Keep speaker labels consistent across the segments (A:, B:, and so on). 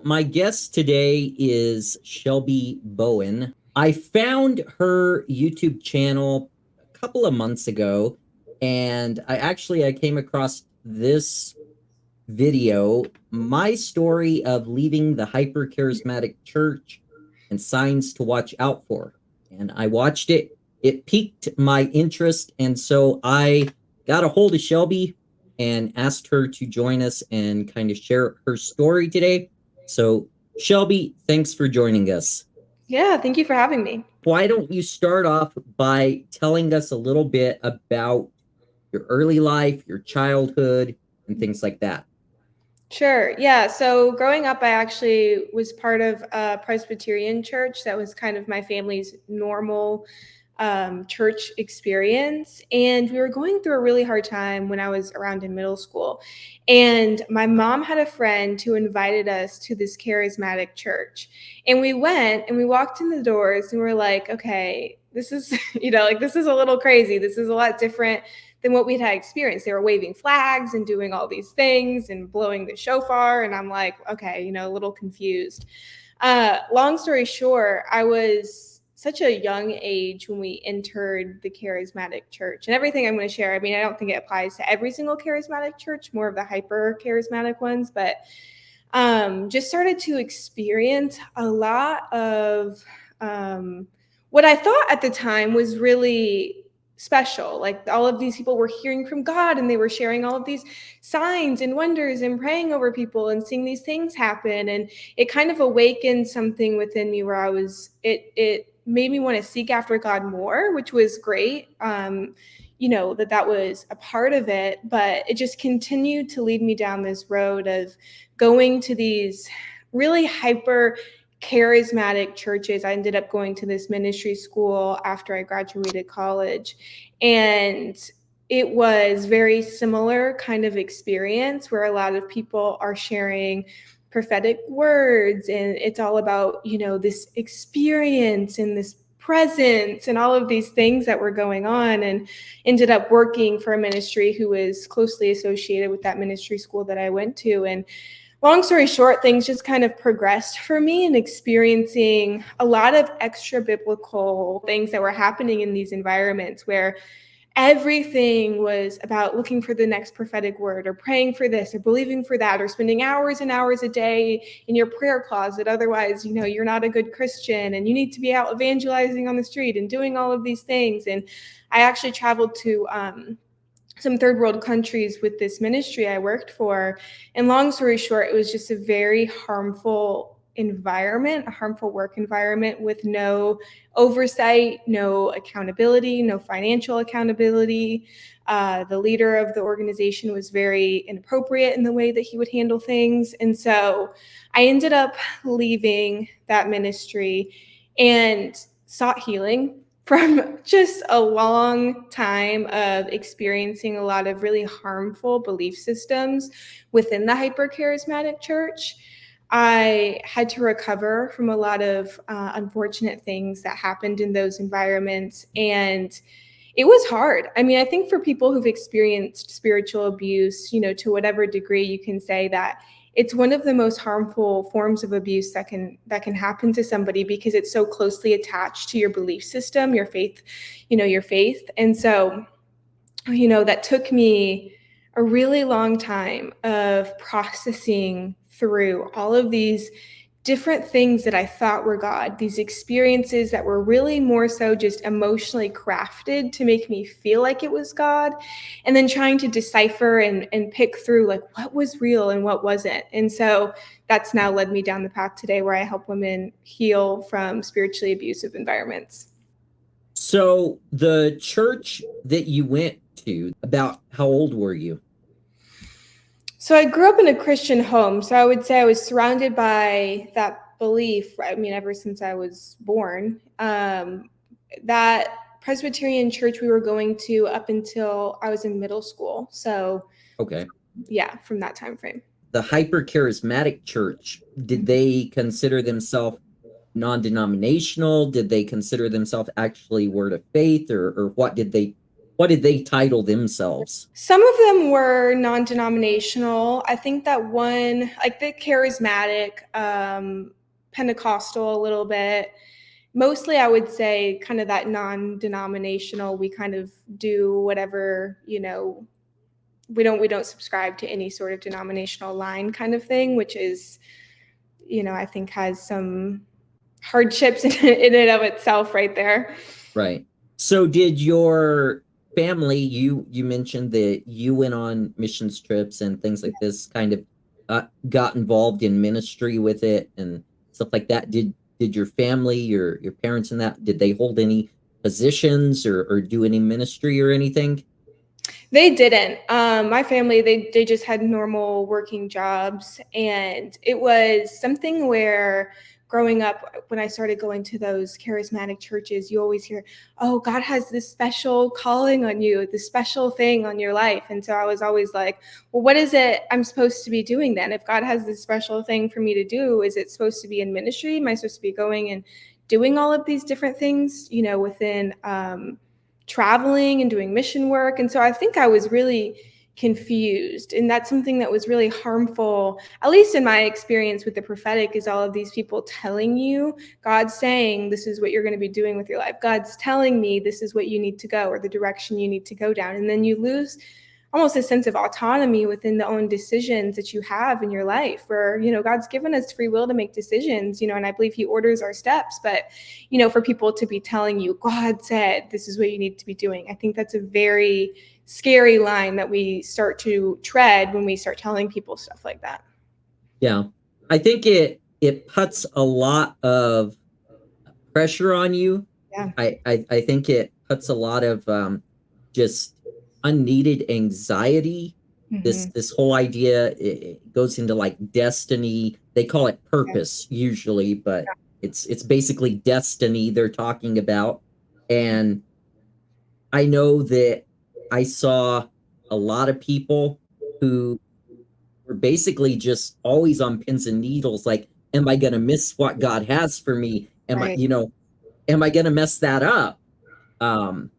A: My guest today is Shelby Bowen. I found her YouTube channel a couple of months ago, and I came across this video, my story of leaving the Hyper-Charismatic Church and signs to watch out for. And I watched it. It piqued my interest, and so I got a hold of Shelby and asked her to join us and kind of share her story today. So, Shelby, thanks for joining us.
B: Yeah, thank you for having me.
A: Why don't you start off by telling us a little bit about your early life, your childhood, and things like that?
B: Sure. Yeah. So growing up, I actually was part of a Presbyterian church that was kind of my family's normal church experience. And we were going through a really hard time when I was around in middle school. And my mom had a friend who invited us to this charismatic church. And we went and we walked in the doors and we are like, okay, this is, this is a little crazy. This is a lot different than what we'd had experienced. They were waving flags and doing all these things and blowing the shofar. And I'm like, okay, a little confused. Long story short, I was such a young age when we entered the charismatic church. And everything I'm going to share, I don't think it applies to every single charismatic church, more of the hyper charismatic ones, but just started to experience a lot of what I thought at the time was really special. Like all of these people were hearing from God and they were sharing all of these signs and wonders and praying over people and seeing these things happen. And it kind of awakened something within me where it made me want to seek after God more, which was great. That was a part of it, but it just continued to lead me down this road of going to these really hyper charismatic churches. I ended up going to this ministry school after I graduated college, and it was very similar kind of experience where a lot of people are sharing prophetic words, and it's all about this experience and this presence and all of these things that were going on. And ended up working for a ministry who was closely associated with that ministry school that I went to. And long story short, things just kind of progressed for me and experiencing a lot of extra biblical things that were happening in these environments where everything was about looking for the next prophetic word or praying for this or believing for that or spending hours and hours a day in your prayer closet. Otherwise, you're not a good Christian and you need to be out evangelizing on the street and doing all of these things. And I actually traveled to some third world countries with this ministry I worked for. And long story short, it was just a very harmful environment, a harmful work environment with no oversight, no accountability, no financial accountability. The leader of the organization was very inappropriate in the way that he would handle things. And so I ended up leaving that ministry and sought healing from just a long time of experiencing a lot of really harmful belief systems within the hyper-charismatic church. I had to recover from a lot of unfortunate things that happened in those environments, and it was hard. I think for people who've experienced spiritual abuse, to whatever degree, you can say that it's one of the most harmful forms of abuse that can happen to somebody because it's so closely attached to your belief system, your faith. And so, that took me a really long time of processing through all of these different things that I thought were God, these experiences that were really more so just emotionally crafted to make me feel like it was God, and then trying to decipher and pick through like what was real and what wasn't. And so that's now led me down the path today where I help women heal from spiritually abusive environments.
A: So, the church that you went to, about how old were you?
B: So I grew up in a Christian home. So I would say I was surrounded by that belief, ever since I was born. That Presbyterian church we were going to up until I was in middle school. So
A: Okay.
B: yeah, from that time frame.
A: The Hyper-Charismatic Church, did they consider themselves non-denominational? Did they consider themselves actually Word of Faith, or What did they title themselves?
B: Some of them were non-denominational. I think that one, like the charismatic, Pentecostal a little bit. Mostly I would say kind of that non-denominational. We kind of do whatever, we don't subscribe to any sort of denominational line kind of thing, which is, I think has some hardships in and of itself right there.
A: Right. So did your family, you mentioned that you went on missions trips and things like this, kind of got involved in ministry with it and stuff like that. Did your family, your parents and that, did they hold any positions or do any ministry or anything?
B: They didn't. My family, they just had normal working jobs, and it was something where growing up, when I started going to those charismatic churches, you always hear, "Oh, God has this special calling on you, this special thing on your life," and so I was always like, "Well, what is it I'm supposed to be doing then? If God has this special thing for me to do, is it supposed to be in ministry? Am I supposed to be going and doing all of these different things, within?" Traveling and doing mission work. And so I think I was really confused. And that's something that was really harmful, at least in my experience with the prophetic, is all of these people telling you, God's saying, this is what you're going to be doing with your life. God's telling me this is what you need to go, or the direction you need to go down. And then you lose almost a sense of autonomy within the own decisions that you have in your life, where, God's given us free will to make decisions, and I believe he orders our steps. But, for people to be telling you, God said, this is what you need to be doing, I think that's a very scary line that we start to tread when we start telling people stuff like that.
A: Yeah. I think it puts a lot of pressure on you.
B: Yeah.
A: I think it puts a lot of just unneeded anxiety.
B: Mm-hmm.
A: This whole idea, it goes into like destiny. They call it
B: Yeah.
A: purpose usually, but it's basically destiny they're talking about. And I know that I saw a lot of people who were basically just always on pins and needles, like, am I going to miss what God has for me?
B: Right.
A: Am I going to mess that up? Um,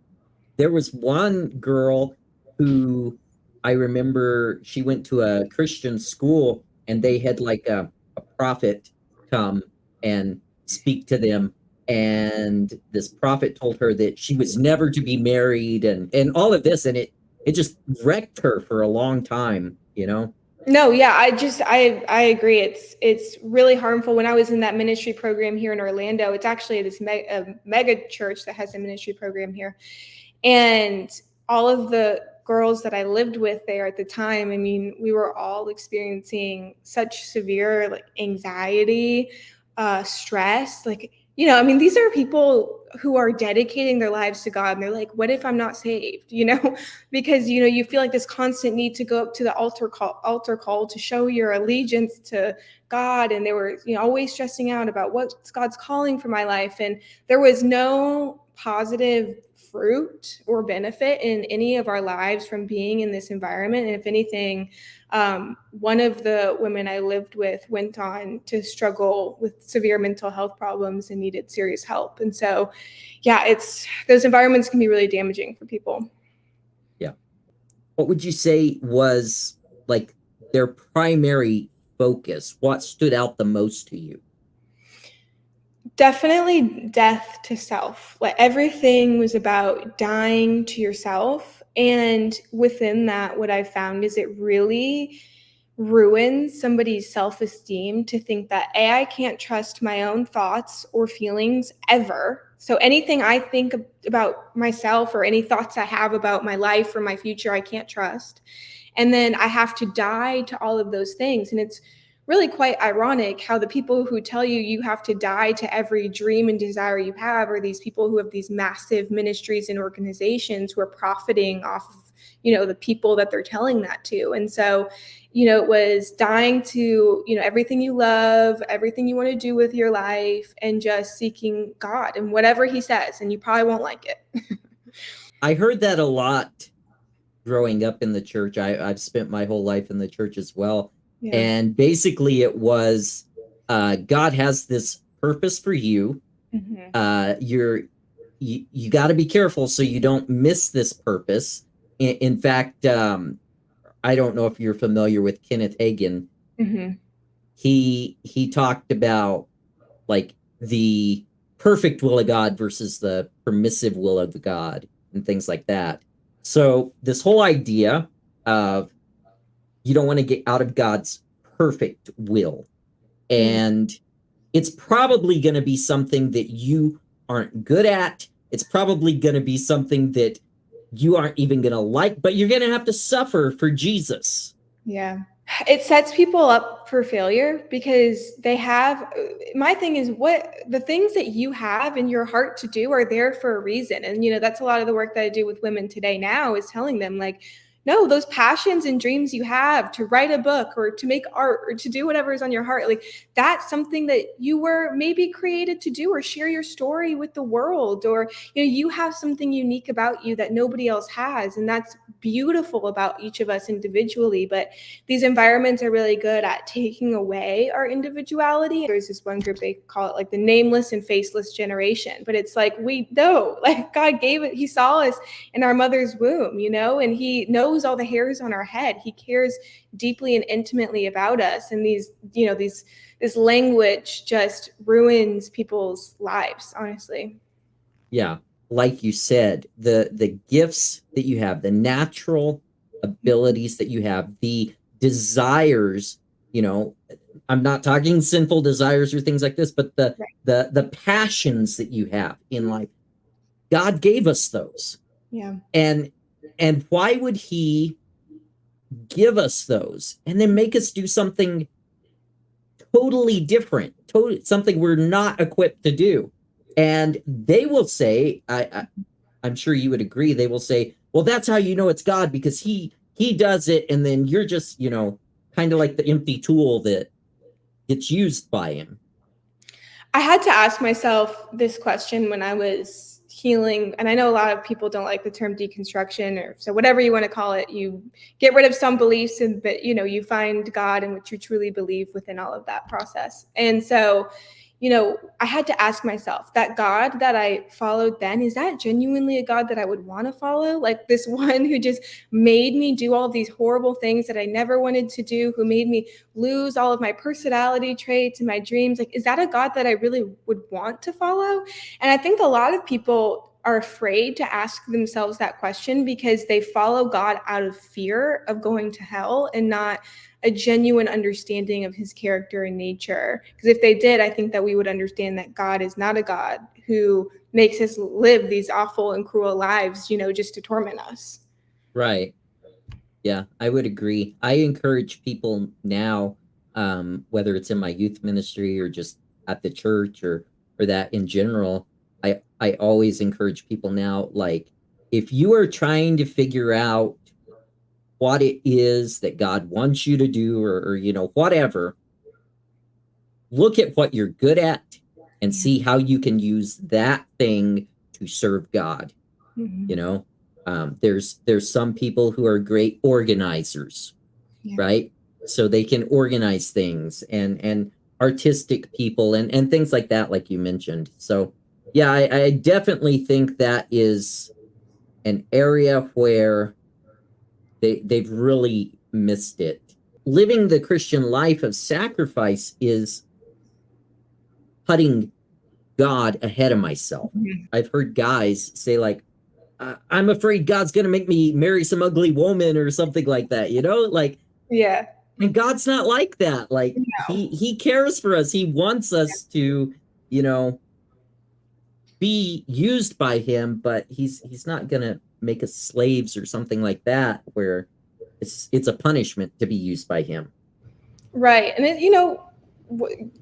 A: there was one girl who I remember, she went to a Christian school and they had like a prophet come and speak to them. And this prophet told her that she was never to be married and all of this. And it just wrecked her for a long time, you know?
B: No, yeah, I agree. It's really harmful. When I was in that ministry program here in Orlando, it's actually this mega church that has a ministry program here, and all of the girls that I lived with there at the time, I mean, we were all experiencing such severe like anxiety, stress, like, I mean, these are people who are dedicating their lives to God, and they're like, what if I'm not saved? Because you feel like this constant need to go up to the altar call to show your allegiance to God, and they were always stressing out about what's God's calling for my life, and there was no positive fruit or benefit in any of our lives from being in this environment. And if anything, one of the women I lived with went on to struggle with severe mental health problems and needed serious help. And so, yeah, those environments can be really damaging for people.
A: Yeah. What would you say was like their primary focus? What stood out the most to you?
B: Definitely death to self. Like everything was about dying to yourself. And within that, what I found is it really ruins somebody's self-esteem to think that I can't trust my own thoughts or feelings ever. So anything I think about myself or any thoughts I have about my life or my future, I can't trust. And then I have to die to all of those things. And it's really quite ironic how the people who tell you you have to die to every dream and desire you have are these people who have these massive ministries and organizations who are profiting off of the people that they're telling that to. And so it was dying to everything you love, everything you want to do with your life, and just seeking God and whatever he says, and you probably won't like it.
A: I heard that a lot growing up in the church. I've spent my whole life in the church as well.
B: Yeah.
A: And basically it was God has this purpose for you.
B: Mm-hmm.
A: You're you got to be careful so you don't miss this purpose. In fact, I don't know if you're familiar with Kenneth Hagin.
B: Mm-hmm.
A: He talked about like the perfect will of God versus the permissive will of the God and things like that. So this whole idea of you don't want to get out of God's perfect will, and it's probably going to be something that you aren't good at. It's probably going to be something that you aren't even going to like, but you're going to have to suffer for Jesus.
B: Yeah. It sets people up for failure because they have, my thing is, what the things that you have in your heart to do are there for a reason. And, that's a lot of the work that I do with women today now, is telling them, like, no, those passions and dreams you have to write a book or to make art or to do whatever is on your heart, like, that's something that you were maybe created to do, or share your story with the world, or, you have something unique about you that nobody else has. And that's beautiful about each of us individually. But these environments are really good at taking away our individuality. There's this one group, they call it like the nameless and faceless generation. But it's like, we know, like, God gave it, he saw us in our mother's womb, and he knows all the hairs on our head. He cares deeply and intimately about us. And this language just ruins people's lives, honestly.
A: Yeah, like you said, the gifts that you have, the natural abilities that you have, the desires, I'm not talking sinful desires or things like this, but
B: Right.
A: the passions that you have in life, God gave us those.
B: Yeah.
A: And why would he give us those and then make us do something totally different, something we're not equipped to do? And they will say, I'm sure you would agree, they will say, well, that's how you know it's God, because he does it, and then you're just, kind of like the empty tool that gets used by him.
B: I had to ask myself this question when I was healing. And I know a lot of people don't like the term deconstruction, or so whatever you want to call it. You get rid of some beliefs, and but you find God in what you truly believe within all of that process. And so, I had to ask myself, that God that I followed then, is that genuinely a God that I would want to follow? Like, this one who just made me do all of these horrible things that I never wanted to do, who made me lose all of my personality traits and my dreams. Like, is that a God that I really would want to follow? And I think a lot of people are afraid to ask themselves that question because they follow God out of fear of going to hell, and not a genuine understanding of his character and nature. Because if they did, I think that we would understand that God is not a God who makes us live these awful and cruel lives, just to torment us.
A: Right. Yeah, I would agree. I encourage people now, whether it's in my youth ministry or just at the church, or that in general, I always encourage people now, like, if you are trying to figure out what it is that God wants you to do, or whatever, look at what you're good at and
B: Yeah.
A: see how you can use that thing to serve God.
B: Mm-hmm.
A: There's some people who are great organizers,
B: Yeah.
A: right? So they can organize things, and artistic people, and things like that, like you mentioned. So yeah, I definitely think that is an area where they've really missed it. Living the Christian life of sacrifice is putting God ahead of myself.
B: Mhm.
A: I've heard guys say, like, I'm afraid God's going to make me marry some ugly woman or something like that, like,
B: Yeah.
A: and God's not like that. Like,
B: No.
A: he cares for us. He wants us to, you know, be used by him, but he's not going to make us slaves or something like that, where it's a punishment to be used by him.
B: Right. And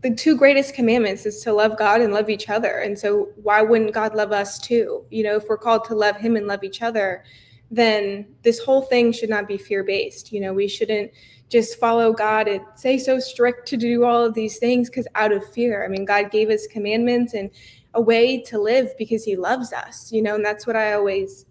B: the two greatest commandments is to love God and love each other. And so why wouldn't God love us too? If we're called to love him and love each other, then this whole thing should not be fear-based. We shouldn't just follow God and say so strict to do all of these things because out of fear. I mean, God gave us commandments and a way to live because he loves us, and that's what I always,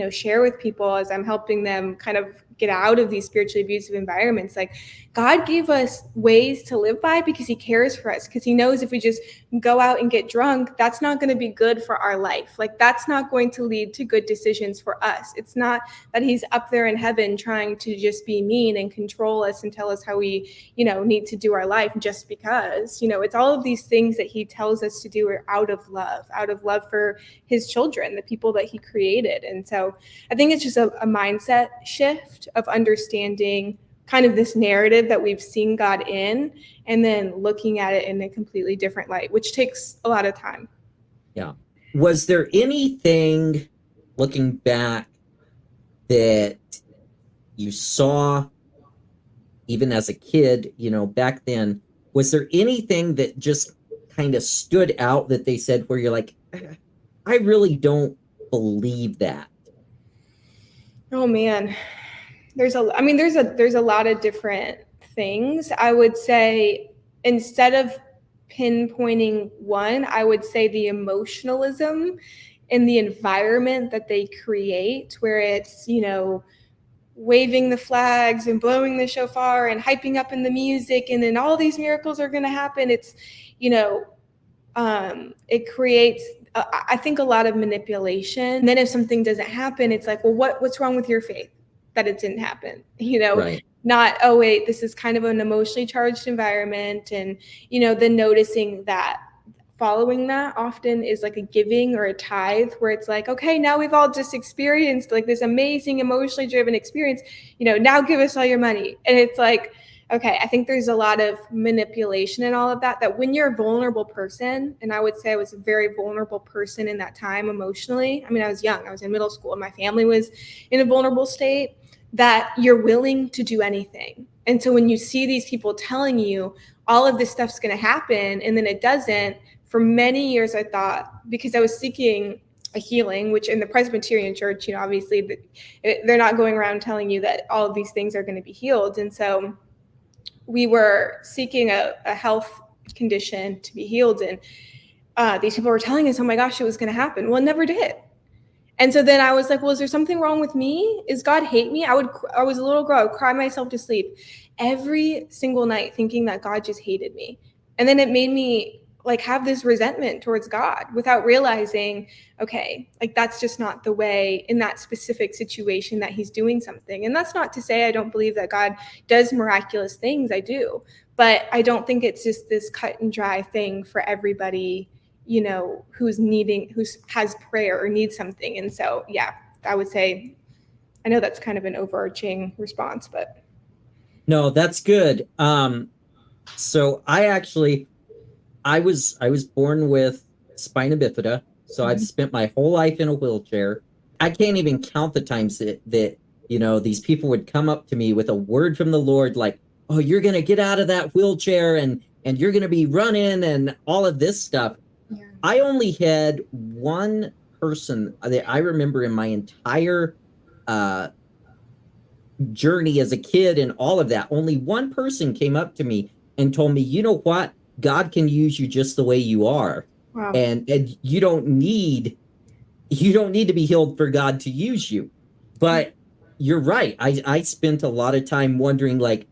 B: share with people as I'm helping them kind of get out of these spiritually abusive environments. Like, God gave us ways to live by because he cares for us, because he knows if we just go out and get drunk, that's not going to be good for our life. Like, that's not going to lead to good decisions for us. It's not that he's up there in heaven trying to just be mean and control us and tell us how we, need to do our life just because, it's all of these things that he tells us to do are out of love for his children, the people that he created. And so I think it's just a mindset shift of understanding kind of this narrative that we've seen God in, and then looking at it in a completely different light, which takes a lot of time.
A: Yeah. Was there anything, looking back, that you saw even as a kid, back then, was there anything that just kind of stood out that they said where you're like, I really don't believe that?
B: Oh man. There's a lot of different things. I would say, instead of pinpointing one, I would say the emotionalism in the environment that they create, where it's, waving the flags and blowing the shofar and hyping up in the music, and then all these miracles are going to happen. It's, it creates, I think, a lot of manipulation. And then if something doesn't happen, it's like, well, what's wrong with your faith that it didn't happen?
A: Right.
B: Not, oh wait, this is kind of an emotionally charged environment. And, then noticing that following that often is like a giving or a tithe, where it's like, okay, now we've all just experienced like this amazing emotionally driven experience, now give us all your money. And it's like, okay, I think there's a lot of manipulation and all of that, that when you're a vulnerable person, and I would say I was a very vulnerable person in that time emotionally. I mean, I was young, I was in middle school, and my family was in a vulnerable state, that you're willing to do anything. And so when you see these people telling you all of this stuff's going to happen, and then it doesn't, for many years I thought, because I was seeking a healing, which in the Presbyterian church, obviously they're not going around telling you that all of these things are going to be healed. And so we were seeking a health condition to be healed. And these people were telling us, oh my gosh, it was going to happen. Well, it never did. And so then I was like, well, is there something wrong with me? Is God hate me? I was a little girl, I would cry myself to sleep every single night thinking that God just hated me. And then it made me like have this resentment towards God without realizing, okay, like that's just not the way in that specific situation that he's doing something. And that's not to say I don't believe that God does miraculous things. I do. But I don't think it's just this cut and dry thing for everybody, who has prayer or needs something. And so, yeah, I would say, I know that's kind of an overarching response, but.
A: No, that's good. So I was born with spina bifida, so I've spent my whole life in a wheelchair. I can't even count the times that these people would come up to me with a word from the Lord, like, "Oh, you're gonna get out of that wheelchair and you're gonna be running and all of this stuff."
B: Yeah.
A: I only had one person that I remember in my entire journey as a kid and all of that. Only one person came up to me and told me, "You know what? God can use you just the way you are."
B: Wow.
A: And you don't need to be healed for God to use you. But you're right. I spent a lot of time wondering, like,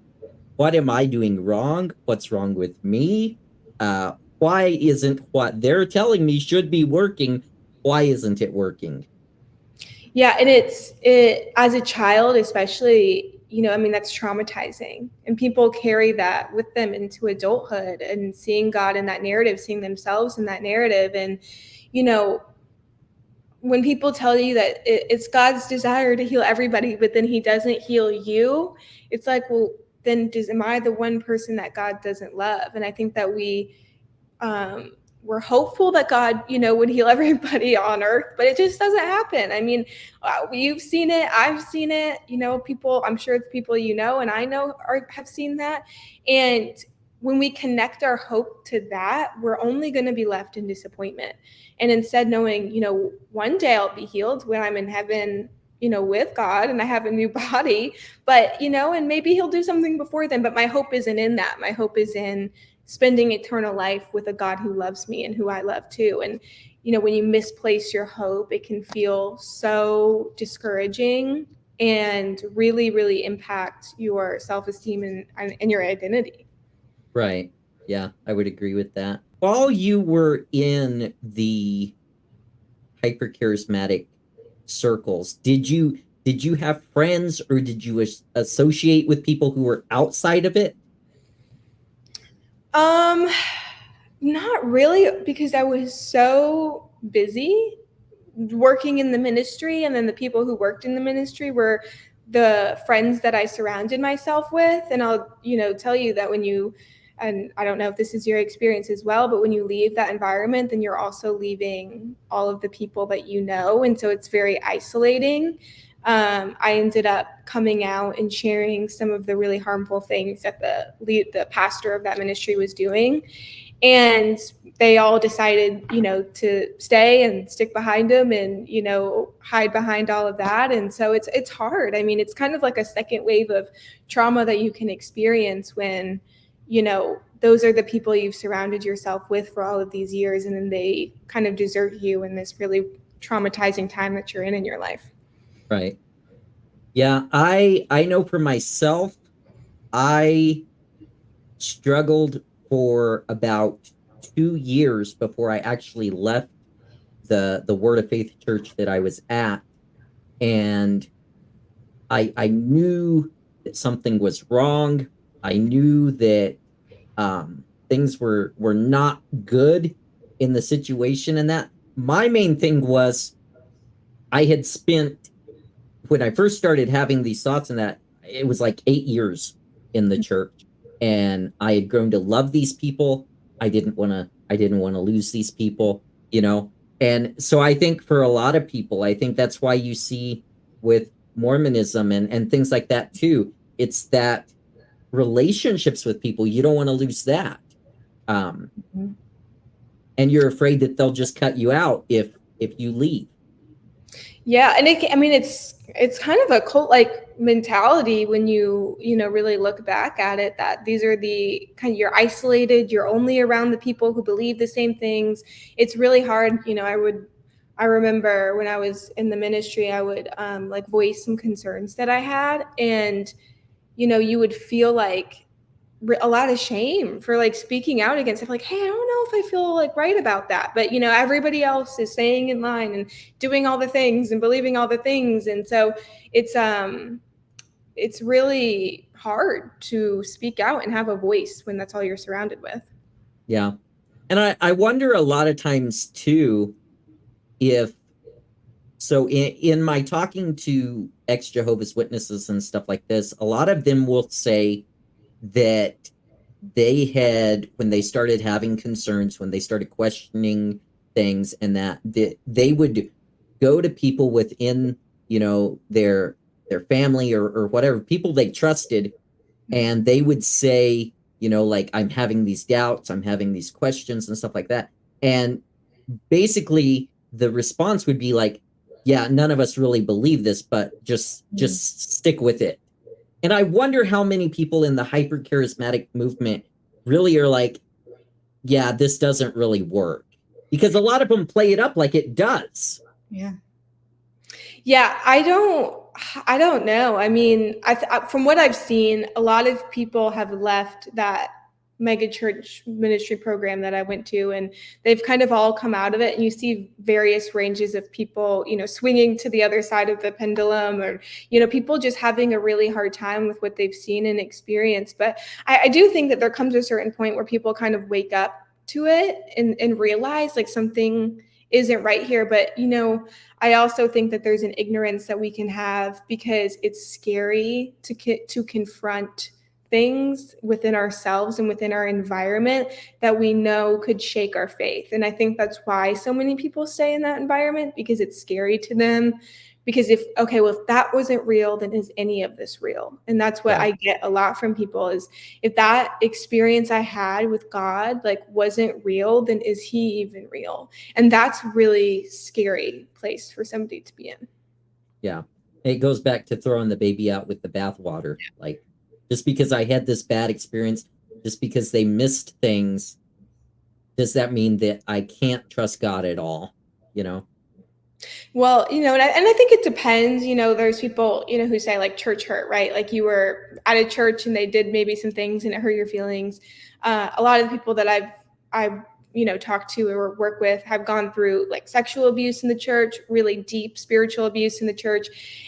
A: what am I doing wrong? What's wrong with me? Why isn't what they're telling me should be working? Why isn't it working?
B: Yeah, and it as a child, especially, that's traumatizing. And people carry that with them into adulthood, and seeing God in that narrative, seeing themselves in that narrative. And, when people tell you that it's God's desire to heal everybody, but then he doesn't heal you, it's like, well, then am I the one person that God doesn't love? And I think that we're hopeful that God, would heal everybody on earth, but it just doesn't happen. I mean, you've seen it, I've seen it, people, I'm sure the people and I know have seen that. And when we connect our hope to that, we're only going to be left in disappointment. And instead knowing, one day I'll be healed when I'm in heaven, with God, and I have a new body, but, and maybe he'll do something before then, but my hope isn't in that. My hope is in spending eternal life with a God who loves me and who I love too. And, when you misplace your hope, it can feel so discouraging. and really, really impact your self-esteem and your identity.
A: Right. Yeah, I would agree with that. While you were in the hyper-charismatic circles, did you have friends, or did you associate with people who were outside of it?
B: Um, Not really, because I was so busy working in the ministry, and then the people who worked in the ministry were the friends that I surrounded myself with. And I'll, tell you that when you, and I don't know if this is your experience as well, but when you leave that environment, then you're also leaving all of the people that you know. And so it's very isolating. I ended up coming out and sharing some of the really harmful things that the pastor of that ministry was doing, and they all decided, to stay and stick behind him and, hide behind all of that. And so it's hard. I mean, it's kind of like a second wave of trauma that you can experience when, those are the people you've surrounded yourself with for all of these years, and then they kind of desert you in this really traumatizing time that you're in your life.
A: Right. Yeah, I know for myself, I struggled for about 2 years before I actually left the Word of Faith church that I was at, and I knew that something was wrong. I knew that things were not good in the situation, and that my main thing was I had spent, when I first started having these thoughts, and that it was like 8 years in the church, and I had grown to love these people. I didn't want to lose these people, you know. And so I think for a lot of people, I think that's why you see with Mormonism and things like that too. It's that relationships with people, you don't want to lose that. Um,
B: Mhm.
A: and you're afraid that they'll just cut you out if you leave.
B: Yeah, and I mean, it's kind of a cult like mentality when you really look back at it, that these are the kind of, you're isolated, you're only around the people who believe the same things. It's really hard. I remember when I was in the ministry, I would like voice some concerns that I had, and you would feel like a lot of shame for like speaking out against it, like, hey, I don't know if I feel like right about that, but everybody else is staying in line and doing all the things and believing all the things. And so it's really hard to speak out and have a voice when that's all you're surrounded with.
A: Yeah. And I wonder a lot of times too, if so in my talking to ex-Jehovah's Witnesses and stuff like this, a lot of them will say that they had, when they started having concerns, when they started questioning things, and that they would go to people within, their family, or whatever, people they trusted, and they would say, like, I'm having these doubts, I'm having these questions and stuff like that. And basically the response would be like, yeah, none of us really believe this, but just stick with it. And I wonder how many people in the hyper charismatic movement really are like, yeah, this doesn't really work, because a lot of them play it up like it does.
B: Yeah. Yeah, I don't know. I mean, from what I've seen, a lot of people have left that mega church ministry program that I went to, and they've kind of all come out of it, and you see various ranges of people, swinging to the other side of the pendulum, or people just having a really hard time with what they've seen and experienced. But I do think that there comes a certain point where people kind of wake up to it and realize like something isn't right here. But I also think that there's an ignorance that we can have because it's scary to confront things within ourselves and within our environment that we know could shake our faith. And I think that's why so many people stay in that environment, because it's scary to them. Because if that wasn't real, then is any of this real? And that's what
A: Right.
B: I get a lot from people is, if that experience I had with God like wasn't real, then is he even real? And that's really scary place for somebody to be in.
A: Yeah. It goes back to throwing the baby out with the bathwater. Like, just because I had this bad experience, just because they missed things, does that mean that I can't trust God at all? You know?
B: Well, and I think it depends. There's people, who say like church hurt, right? Like you were at a church and they did maybe some things and it hurt your feelings. A lot of the people that I've talked to or work with have gone through like sexual abuse in the church, really deep spiritual abuse in the church,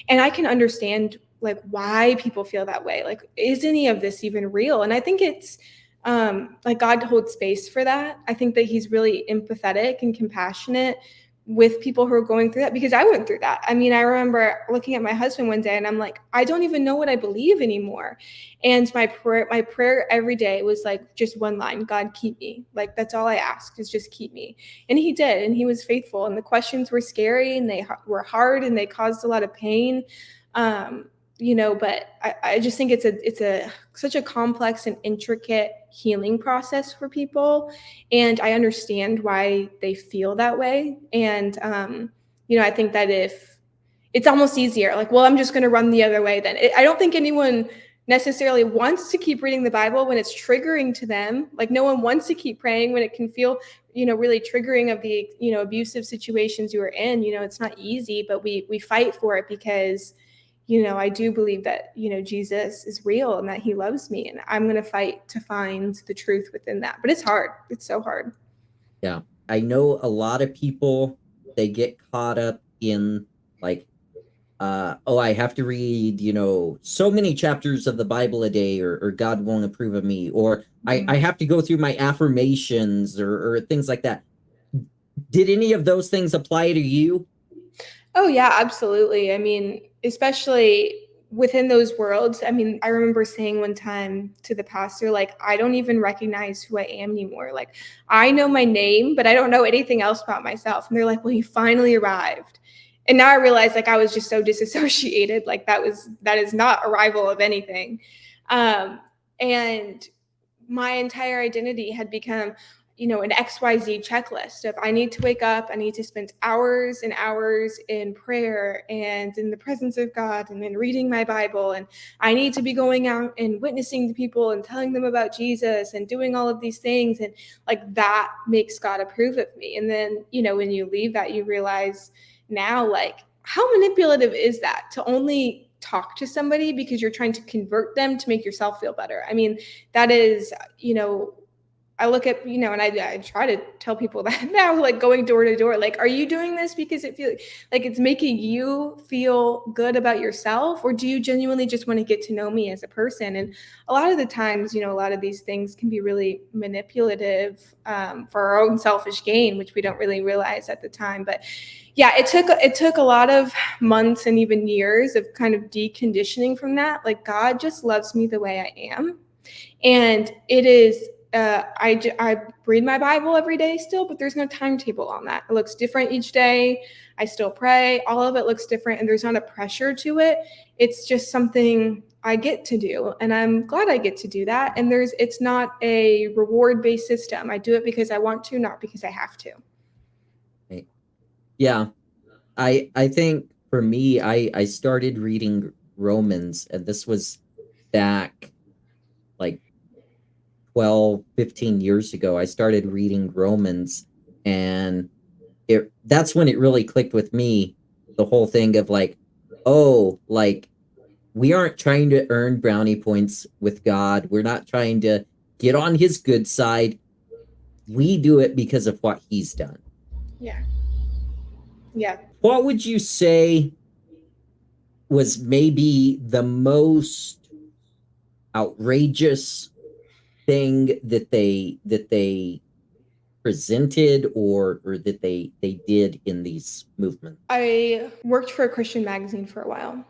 B: and I can understand like why people feel that way. Like, is any of this even real? And I think it's like God holds space for that. I think that He's really empathetic and compassionate with people who are going through that, because I went through that. I mean, I remember looking at my husband one day and I'm like, I don't even know what I believe anymore. And my prayer every day was like just one line: God, keep me. Like, that's all I asked, is just keep me. And He did, and He was faithful. And the questions were scary and they were hard and they caused a lot of pain. But I just think it's such a complex and intricate healing process for people, and I understand why they feel that way. And I think that if it's almost easier, like, well, I'm just going to run the other way, then I don't think anyone necessarily wants to keep reading the Bible when it's triggering to them. Like, no one wants to keep praying when it can feel really triggering of the abusive situations you are in. It's not easy, but we fight for it because I do believe that, Jesus is real and that He loves me, and I'm going to fight to find the truth within that. But it's hard. It's so hard.
A: Yeah. I know a lot of people, they get caught up in like, oh, I have to read, so many chapters of the Bible a day, or God won't approve of me, or I have to go through my affirmations, or things like that. Did any of those things apply to you?
B: Oh, yeah, absolutely. I mean, especially within those worlds. I mean, I remember saying one time to the pastor, like, I don't even recognize who I am anymore. Like, I know my name, but I don't know anything else about myself. And they're like, well, you finally arrived. And now I realize, like, I was just so disassociated. Like, that is not arrival of anything. And my entire identity had become an XYZ checklist of, I need to wake up, I need to spend hours and hours in prayer and in the presence of God and in reading my Bible, and I need to be going out and witnessing to people and telling them about Jesus and doing all of these things, and like that makes God approve of me. And then when you leave that, you realize now, like, how manipulative is that, to only talk to somebody because you're trying to convert them to make yourself feel better. I mean, that is, I look at, and I try to tell people that now, like going door to door, like, are you doing this because it feels like it's making you feel good about yourself? Or do you genuinely just want to get to know me as a person? And a lot of the times, a lot of these things can be really manipulative for our own selfish gain, which we don't really realize at the time. But yeah, it took a lot of months and even years of kind of deconditioning from that. Like, God just loves me the way I am. And it is, I read my Bible every day still, but there's no timetable on that. It looks different each day. I still pray. All of it looks different, and there's not a pressure to it. It's just something I get to do, and I'm glad I get to do that. And it's not a reward-based system. I do it because I want to, not because I have to.
A: Right. Yeah. I think for me, I started reading Romans, and this was back like 12, 15 years ago. I started reading Romans, and that's when it really clicked with me, the whole thing of like, oh, like, we aren't trying to earn brownie points with God. We're not trying to get on His good side. We do it because of what He's done.
B: Yeah. Yeah.
A: What would you say was maybe the most outrageous thing that they presented, or that they did in these movements?
B: I worked for a Christian magazine for a while,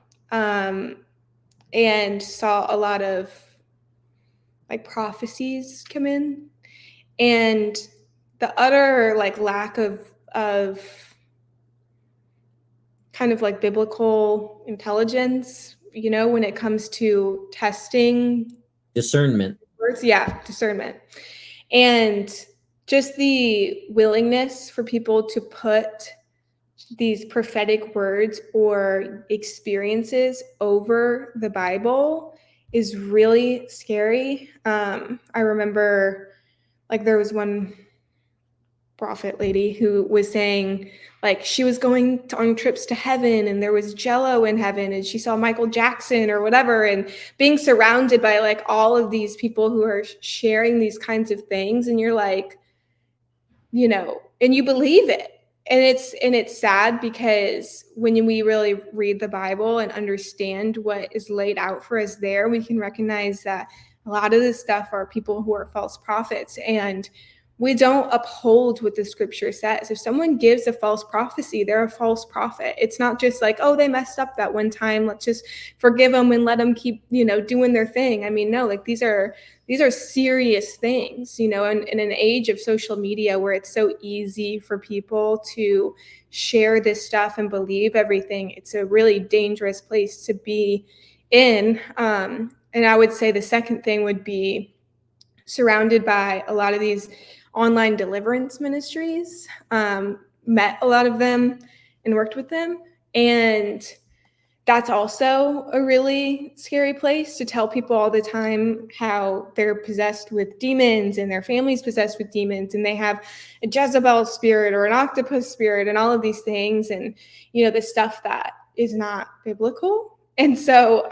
B: and saw a lot of like prophecies come in, and the utter like lack of kind of like biblical intelligence, when it comes to testing
A: Discernment.
B: words. Yeah, discernment. And just the willingness for people to put these prophetic words or experiences over the Bible is really scary. I remember, like, there was one prophet lady who was saying like she was going on trips to heaven and there was Jello in heaven and she saw Michael Jackson or whatever, and being surrounded by like all of these people who are sharing these kinds of things, and you're like, and you believe it. And it's sad because when we really read the Bible and understand what is laid out for us there, we can recognize that a lot of this stuff are people who are false prophets, and we don't uphold what the scripture says. If someone gives a false prophecy, they're a false prophet. It's not just like, oh, they messed up that one time, let's just forgive them and let them keep, doing their thing. I mean, no, like these are serious things, and in an age of social media where it's so easy for people to share this stuff and believe everything, it's a really dangerous place to be in. And I would say the second thing would be surrounded by a lot of these online deliverance ministries, met a lot of them and worked with them. And that's also a really scary place to tell people all the time how they're possessed with demons and their family's possessed with demons and they have a Jezebel spirit or an octopus spirit and all of these things, and the stuff that is not biblical. And so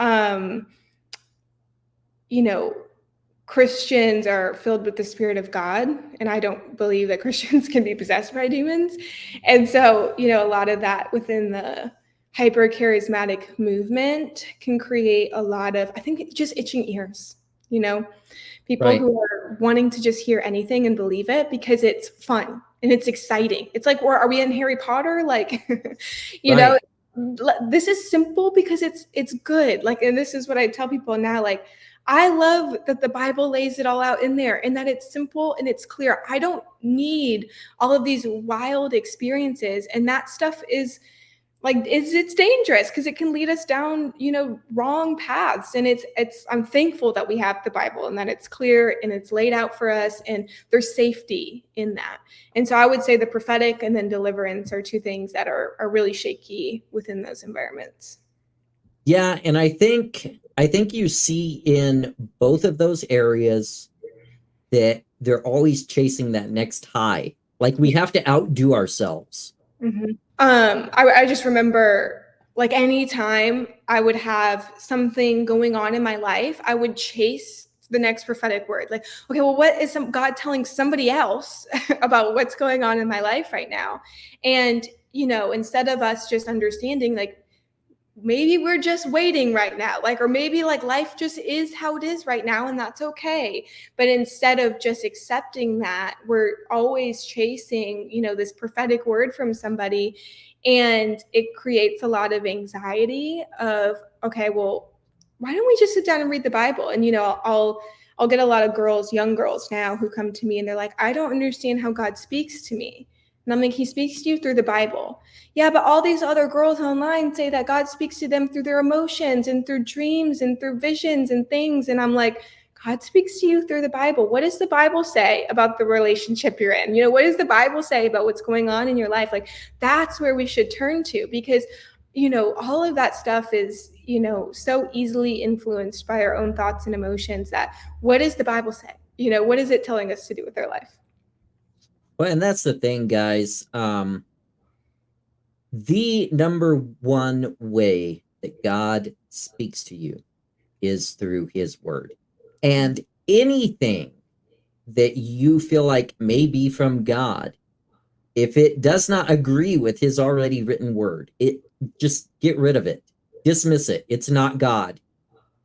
B: Christians are filled with the Spirit of God, and I don't believe that Christians can be possessed by demons. And so, a lot of that within the hyper-charismatic movement can create a lot of, I think, just itching ears, people
A: Right.
B: who are wanting to just hear anything and believe it because it's fun and it's exciting. It's like, are we in Harry Potter? Like,
A: Right.
B: this is simple because it's good. Like, and this is what I tell people now, like, I love that the Bible lays it all out in there and that it's simple and it's clear. I don't need all of these wild experiences. And that stuff is like, it's dangerous because it can lead us down, wrong paths. And I'm thankful that we have the Bible and that it's clear and it's laid out for us and there's safety in that. And so I would say the prophetic and then deliverance are two things that are really shaky within those environments.
A: Yeah, and I think you see in both of those areas that they're always chasing that next high. Like we have to outdo ourselves.
B: Mm-hmm. I just remember like anytime I would have something going on in my life, I would chase the next prophetic word. Like, okay, well, what is God telling somebody else about what's going on in my life right now? And, instead of us just understanding, like, maybe we're just waiting right now, like, or maybe like life just is how it is right now and that's okay. But instead of just accepting that, we're always chasing this prophetic word from somebody, and it creates a lot of anxiety of, okay, well, why don't we just sit down and read the Bible? And I'll get a lot of young girls now who come to me and they're like, I don't understand how God speaks to me. And I'm like, he speaks to you through the Bible. Yeah, but all these other girls online say that God speaks to them through their emotions and through dreams and through visions and things. And I'm like, God speaks to you through the Bible. What does the Bible say about the relationship you're in? What does the Bible say about what's going on in your life? Like, that's where we should turn to, because, all of that stuff is, so easily influenced by our own thoughts and emotions. That what does the Bible say? What is it telling us to do with our life?
A: Well, and that's the thing, guys. The number one way that God speaks to you is through his word. And anything that you feel like may be from God, if it does not agree with his already written word, it just get rid of it. Dismiss it. It's not God.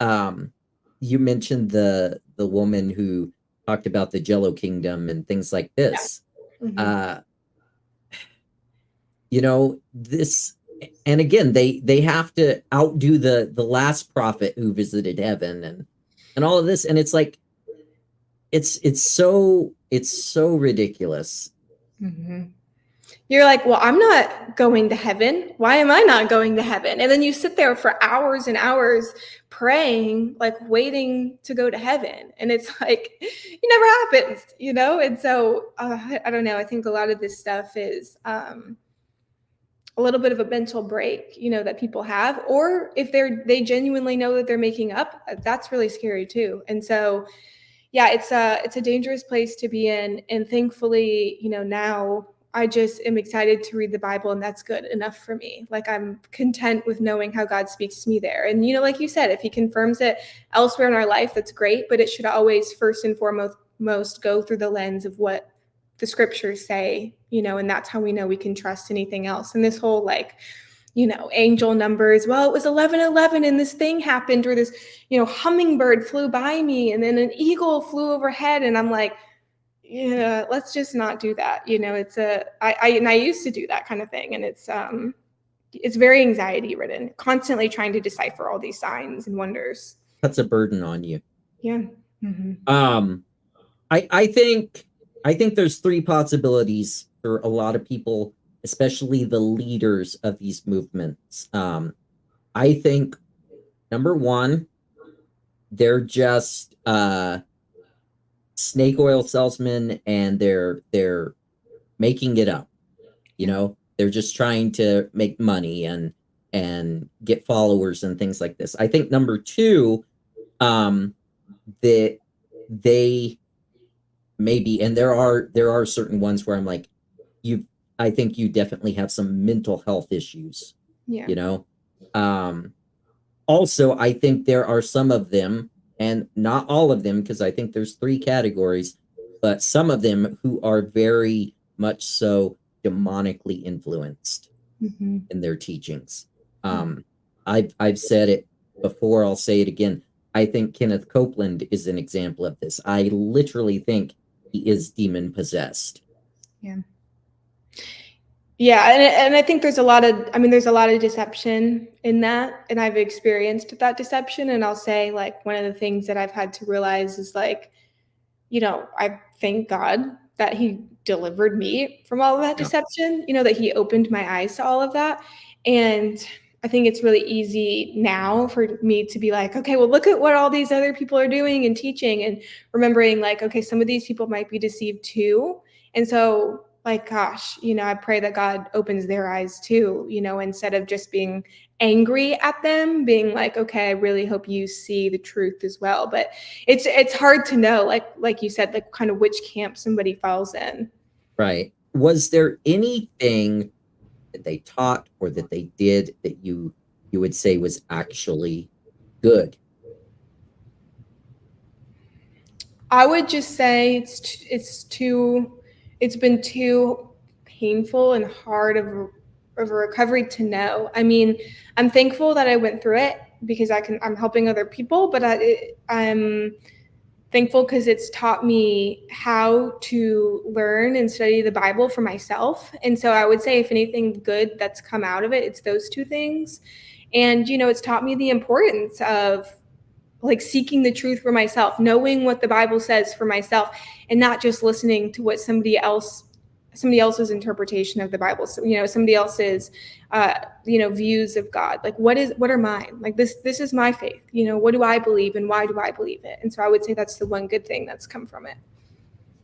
A: You mentioned the woman who talked about the Jello kingdom and things like this.
B: Yeah. Mm-hmm.
A: This, and again, they have to outdo the last prophet who visited heaven and all of this, and it's like it's so ridiculous.
B: Mm-hmm. You're like, well, I'm not going to heaven. Why am I not going to heaven? And then you sit there for hours and hours praying, like waiting to go to heaven. And it's like, it never happens, And so I don't know. I think a lot of this stuff is a little bit of a mental break, that people have, or if they genuinely know that they're making up, that's really scary too. And so, yeah, it's a dangerous place to be in. And thankfully, now I just am excited to read the Bible, and that's good enough for me. Like, I'm content with knowing how God speaks to me there. And like you said, if he confirms it elsewhere in our life, that's great, but it should always first and foremost go through the lens of what the scriptures say, and that's how we know we can trust anything else. And this whole angel numbers. Well, it was 11:11 and this thing happened, or this, hummingbird flew by me and then an eagle flew overhead. And I'm like, yeah, let's just not do that. I used to do that kind of thing. And it's very anxiety ridden, constantly trying to decipher all these signs and wonders.
A: That's a burden on you.
B: Yeah. Mm-hmm.
A: I think there's three possibilities for a lot of people, especially the leaders of these movements. I think number one, they're just snake oil salesmen, and they're making it up. They're just trying to make money and get followers and things like this. I think number two, that they maybe, and there are certain ones where I'm like, I think you definitely have some mental health issues.
B: Yeah.
A: Also, I think there are some of them, and not all of them, because I think there's three categories, but some of them who are very much so demonically influenced
B: Mm-hmm.
A: in their teachings. I've said it before, I'll say it again. I think Kenneth Copeland is an example of this. I literally think he is demon possessed.
B: Yeah. Yeah, and I think there's a lot of deception in that, and I've experienced that deception. And I'll say, like, one of the things that I've had to realize is, like, I thank God that he delivered me from all of that deception, that he opened my eyes to all of that. And I think it's really easy now for me to be like, okay, well, look at what all these other people are doing and teaching, and remembering, like, okay, some of these people might be deceived too. And so, like, gosh, I pray that God opens their eyes too, instead of just being angry at them, being like, okay, I really hope you see the truth as well. But it's hard to know, like you said, like, kind of which camp somebody falls in.
A: Right. Was there anything that they taught or that they did that you would say was actually good?
B: I would just say it's been too painful and hard of a recovery to know. I mean, I'm thankful that I went through it because I'm helping other people, but I'm thankful because it's taught me how to learn and study the Bible for myself. And so I would say, if anything good that's come out of it, it's those two things. And it's taught me the importance of, like, seeking the truth for myself, knowing what the Bible says for myself, and not just listening to what somebody else's interpretation of the Bible. So, somebody else's, views of God. Like, what are mine? Like, this is my faith. What do I believe, and why do I believe it? And so I would say that's the one good thing that's come from it.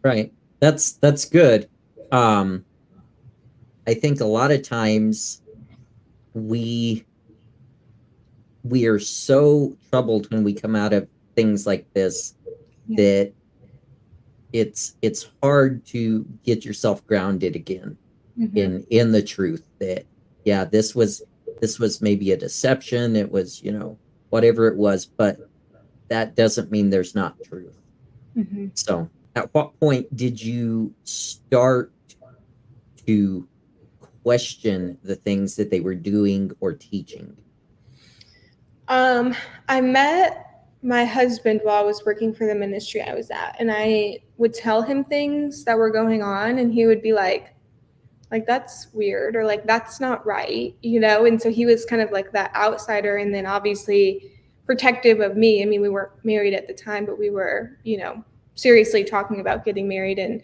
A: Right. That's good. I think a lot of times we are so troubled when we come out of things like this, that it's hard to get yourself grounded again in the truth that, yeah, this was maybe a deception, it was, whatever it was, but that doesn't mean there's not truth. So at what point did you start to question the things that they were doing or teaching?
B: I met my husband while I was working for the ministry I was at, and I would tell him things that were going on, and he would be like, that's weird, or like, that's not right, And so he was kind of like that outsider, and then obviously protective of me. I mean, we weren't married at the time, but we were, seriously talking about getting married. And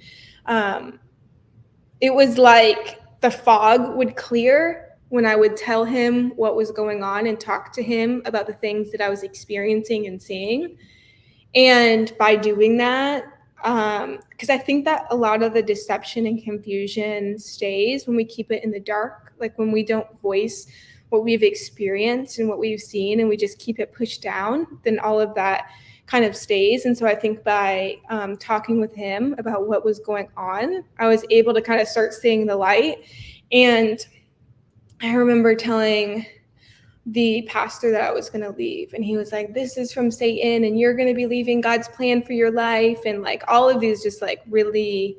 B: it was like the fog would clear when I would tell him what was going on and talk to him about the things that I was experiencing and seeing. And by doing that, because I think that a lot of the deception and confusion stays when we keep it in the dark, like when we don't voice what we've experienced and what we've seen, and we just keep it pushed down, then all of that kind of stays. And so I think by talking with him about what was going on, I was able to kind of start seeing the light. And I remember telling the pastor that I was going to leave, and he was like, this is from Satan and you're going to be leaving God's plan for your life, and like all of these just like really,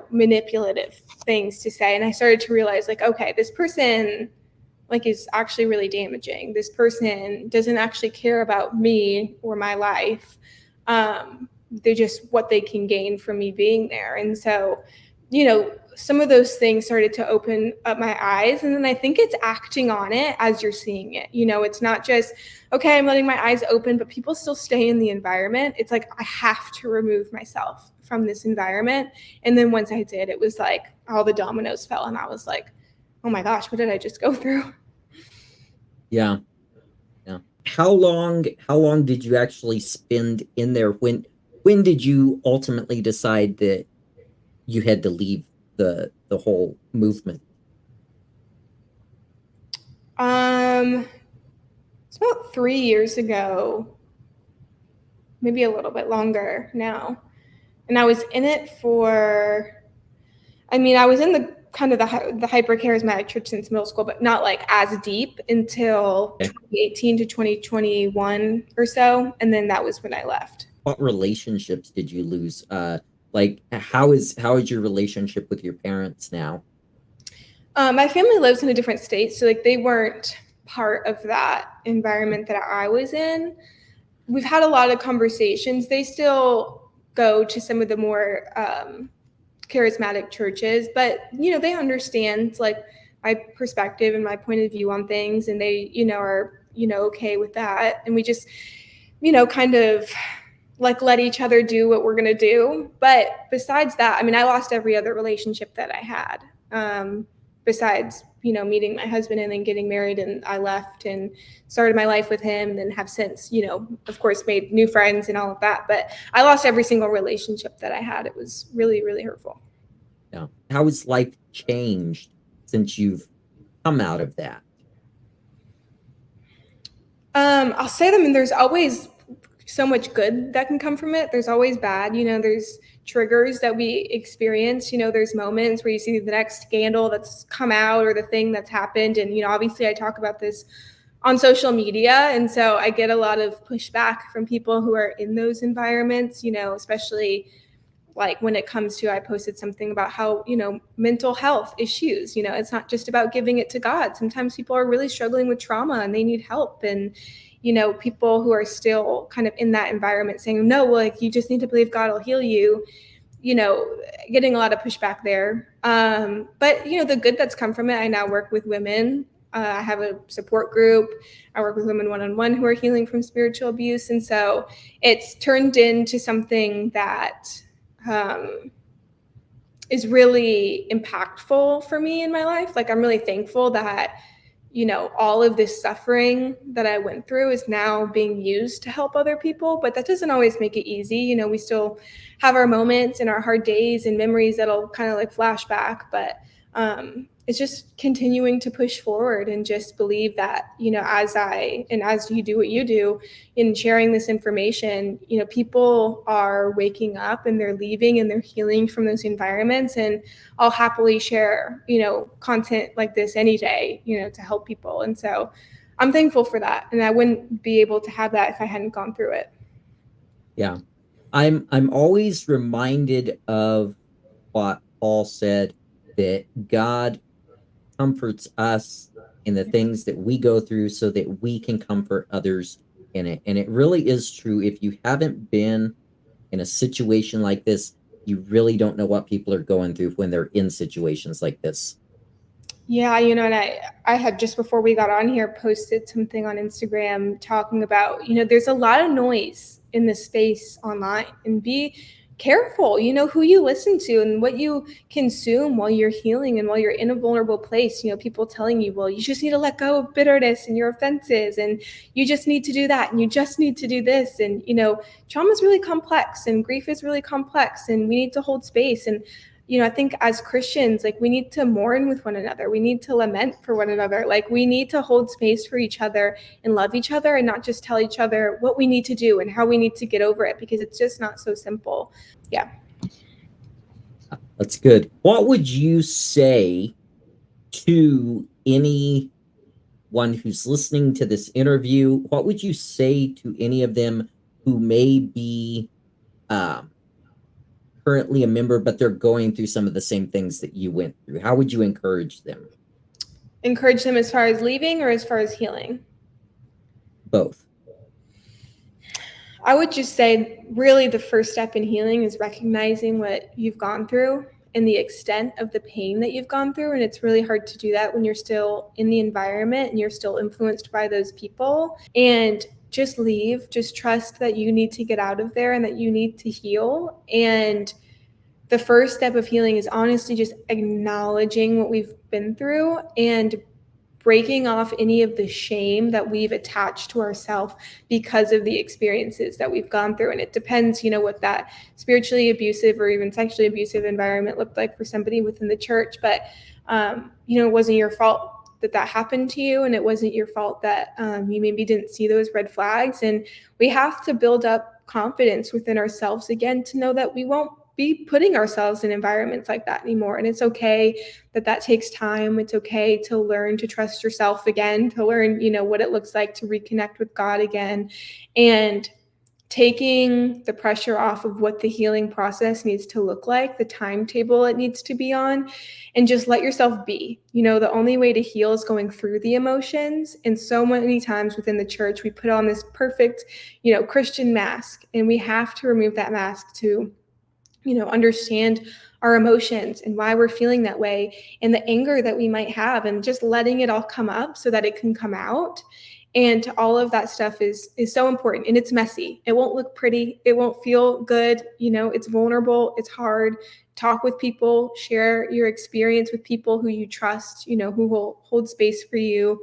B: manipulative things to say. And I started to realize, like, okay, this person like is actually really damaging. This person doesn't actually care about me or my life. They're just what they can gain from me being there. And so, some of those things started to open up my eyes. And then I think it's acting on it as you're seeing it. It's not just, okay, I'm letting my eyes open, but people still stay in the environment. It's like, I have to remove myself from this environment. And then once I did, it was like all the dominoes fell, and I was like, oh my gosh, what did I just go through?
A: Yeah. Yeah. How long did you actually spend in there? When did you ultimately decide that you had to leave the whole movement?
B: It's about 3 years ago, maybe a little bit longer now. And I was in it I was in the kind of the Hyper-Charismatic church since middle school, but not like as deep until 2018 to 2021 or so. And then that was when I left.
A: What relationships did you lose? Like how is your relationship with your parents now?
B: My family lives in a different state, so like they weren't part of that environment that I was in. We've had a lot of conversations. They still go to some of the more charismatic churches, but they understand like my perspective and my point of view on things, and they are okay with that. And we just kind of like let each other do what we're gonna do. But besides that, I lost every other relationship that I had, besides meeting my husband and then getting married, and I left and started my life with him, and then have since of course made new friends and all of that. But I lost every single relationship that I had. It was really, really hurtful.
A: Yeah. How has life changed since you've come out of that?
B: I'll say them, and there's always so much good that can come from it. There's always bad. There's triggers that we experience. There's moments where you see the next scandal that's come out or the thing that's happened. And, obviously I talk about this on social media. And so I get a lot of pushback from people who are in those environments, especially like when it comes to, I posted something about how, mental health issues, it's not just about giving it to God. Sometimes people are really struggling with trauma and they need help. And, people who are still kind of in that environment saying, no, well, like, you just need to believe God will heal you, getting a lot of pushback there. But, the good that's come from it, I now work with women. I have a support group. I work with women one-on-one who are healing from spiritual abuse. And so it's turned into something that is really impactful for me in my life. Like, I'm really thankful that, all of this suffering that I went through is now being used to help other people. But that doesn't always make it easy. We still have our moments and our hard days and memories that'll kind of like flash back. But it's just continuing to push forward and just believe that, as you do what you do in sharing this information, people are waking up and they're leaving and they're healing from those environments. And I'll happily share, content like this any day, to help people. And so I'm thankful for that. And I wouldn't be able to have that if I hadn't gone through it.
A: Yeah. I'm always reminded of what Paul said, that God comforts us in the things that we go through so that we can comfort others in it. And it really is true. If you haven't been in a situation like this, you really don't know what people are going through when they're in situations like this.
B: Yeah, and I had just before we got on here posted something on Instagram talking about, there's a lot of noise in the space online, and be careful, who you listen to and what you consume while you're healing and while you're in a vulnerable place. People telling you, well, you just need to let go of bitterness and your offenses, and you just need to do that, and you just need to do this. And, trauma is really complex and grief is really complex, and we need to hold space. And I think as Christians, like, we need to mourn with one another. We need to lament for one another. Like, we need to hold space for each other and love each other, and not just tell each other what we need to do and how we need to get over it, because it's just not so simple. Yeah.
A: That's good. What would you say to anyone who's listening to this interview? What would you say to any of them who may be um, currently a member, but they're going through some of the same things that you went through? How would you encourage them?
B: Encourage them as far as leaving or as far as healing?
A: Both.
B: I would just say, really, the first step in healing is recognizing what you've gone through and the extent of the pain that you've gone through. And it's really hard to do that when you're still in the environment and you're still influenced by those people. And just leave. Just trust that you need to get out of there and that you need to heal. And the first step of healing is honestly just acknowledging what we've been through and breaking off any of the shame that we've attached to ourselves because of the experiences that we've gone through. And it depends, what that spiritually abusive or even sexually abusive environment looked like for somebody within the church. But, it wasn't your fault that happened to you, and it wasn't your fault that you maybe didn't see those red flags. And we have to build up confidence within ourselves again to know that we won't be putting ourselves in environments like that anymore. And it's okay that takes time. It's okay to learn to trust yourself again, to learn, what it looks like to reconnect with God again, and taking the pressure off of what the healing process needs to look like, the timetable it needs to be on, and just let yourself be. The only way to heal is going through the emotions. And so many times within the church, we put on this perfect, Christian mask, and we have to remove that mask to understand our emotions and why we're feeling that way, and the anger that we might have, and just letting it all come up so that it can come out. And all of that stuff is so important, and it's messy. It won't look pretty. It won't feel good. It's vulnerable. It's hard. Talk with people, share your experience with people who you trust, who will hold space for you.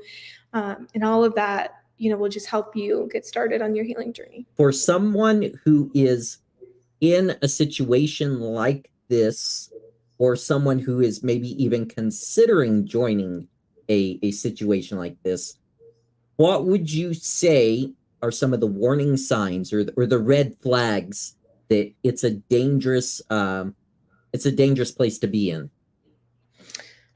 B: And all of that, will just help you get started on your healing journey.
A: For someone who is in a situation like this, or someone who is maybe even considering joining a situation like this, what would you say are some of the warning signs or the red flags that it's a dangerous place to be in?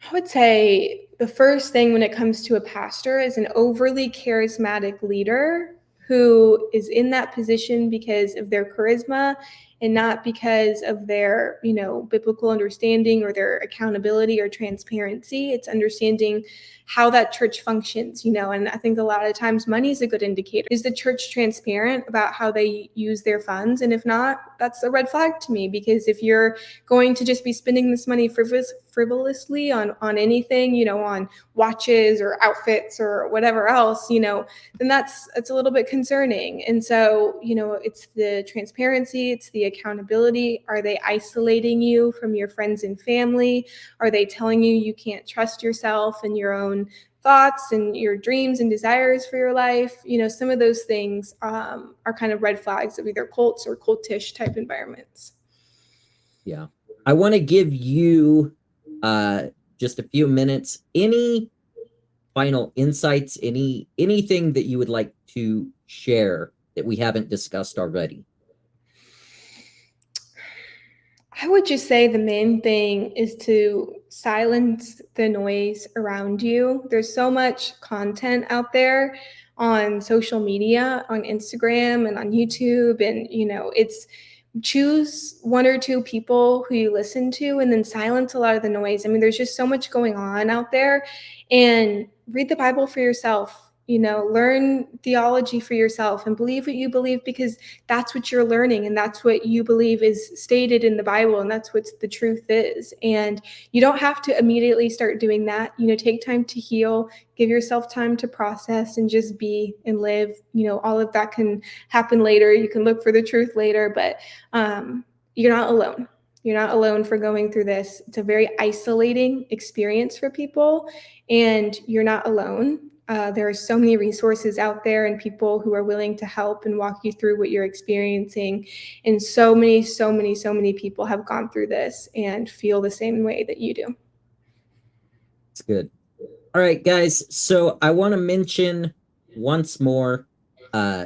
B: I would say the first thing when it comes to a pastor is an overly charismatic leader who is in that position because of their charisma and not because of their, biblical understanding or their accountability or transparency. It's understanding how that church functions, and I think a lot of times money is a good indicator. Is the church transparent about how they use their funds? And if not, that's a red flag to me, because if you're going to just be spending this money frivolously on anything, on watches or outfits or whatever else, then it's a little bit concerning. And so, it's the transparency, it's the accountability. Are they isolating you from your friends and family? Are they telling you can't trust yourself and your own thoughts and your dreams and desires for your life? Some of those things are kind of red flags of either cults or cultish type environments.
A: Yeah. I want to give you just a few minutes. Any final insights, anything that you would like to share that we haven't discussed already?
B: I would just say the main thing is to silence the noise around you. There's so much content out there on social media, on Instagram and on YouTube, and it's choose one or two people who you listen to and then silence a lot of the noise. I mean, there's just so much going on out there, and read the Bible for yourself. Learn theology for yourself and believe what you believe, because that's what you're learning and that's what you believe is stated in the Bible, and that's what the truth is. And you don't have to immediately start doing that. Take time to heal, give yourself time to process and just be and live. All of that can happen later. You can look for the truth later, but you're not alone. You're not alone for going through this. It's a very isolating experience for people, and you're not alone. There are so many resources out there and people who are willing to help and walk you through what you're experiencing. And so many people have gone through this and feel the same way that you do.
A: It's good. All right, guys. So I want to mention once more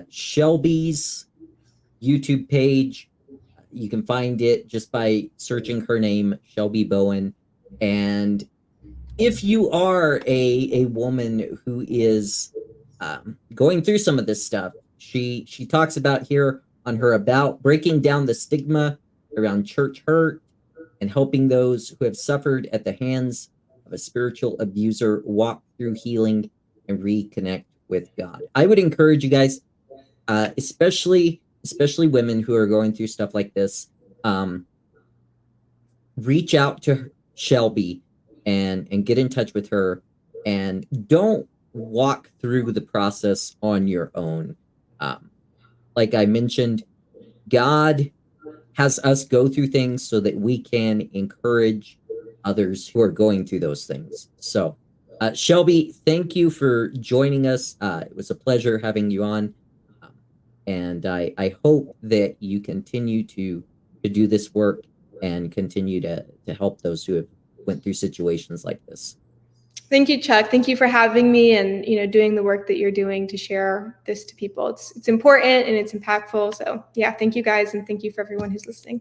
A: Shelby's YouTube page. You can find it just by searching her name, Shelby Bowen. And if you are a woman who is going through some of this stuff, she talks about here on her about breaking down the stigma around church hurt and helping those who have suffered at the hands of a spiritual abuser walk through healing and reconnect with God. I would encourage you guys, especially women who are going through stuff like this, reach out to Shelby and get in touch with her, and don't walk through the process on your own. Like I mentioned, God has us go through things so that we can encourage others who are going through those things. So, Shelby, thank you for joining us. It was a pleasure having you on. And I hope that you continue to do this work and continue to help those who have went through situations like this.
B: Thank you, Chuck. Thank you for having me and doing the work that you're doing to share this to people. It's important and it's impactful. So yeah, thank you guys, and thank you for everyone who's listening.